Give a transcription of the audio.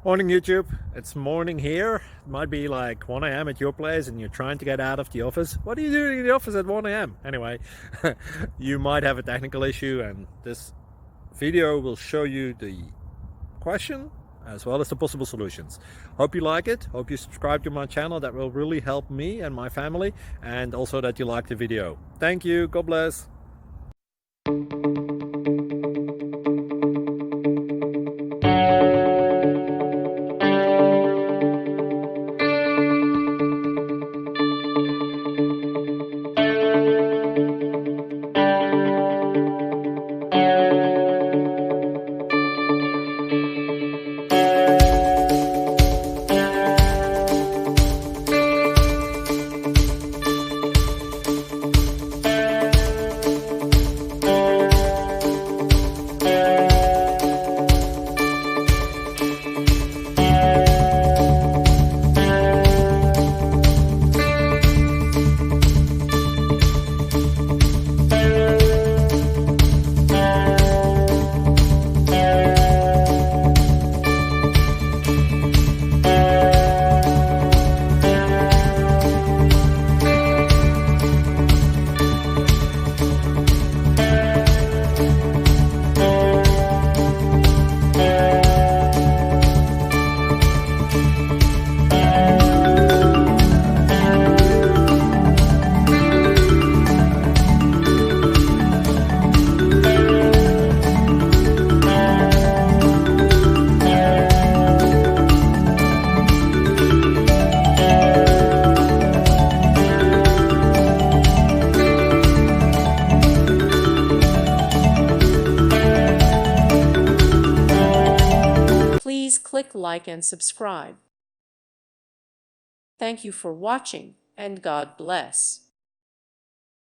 Morning YouTube, it's morning here. It might be like 1 a.m. at your place and you're trying to get out of the office. What are you doing in the office at 1 a.m? Anyway, you might have a technical issue and this video will show you the question as well as the possible solutions. Hope you like it, hope you subscribe to my channel. That will really help me and my family, and also that you like the video. Thank you, God bless. Please click like and subscribe. Thank you for watching, and God bless.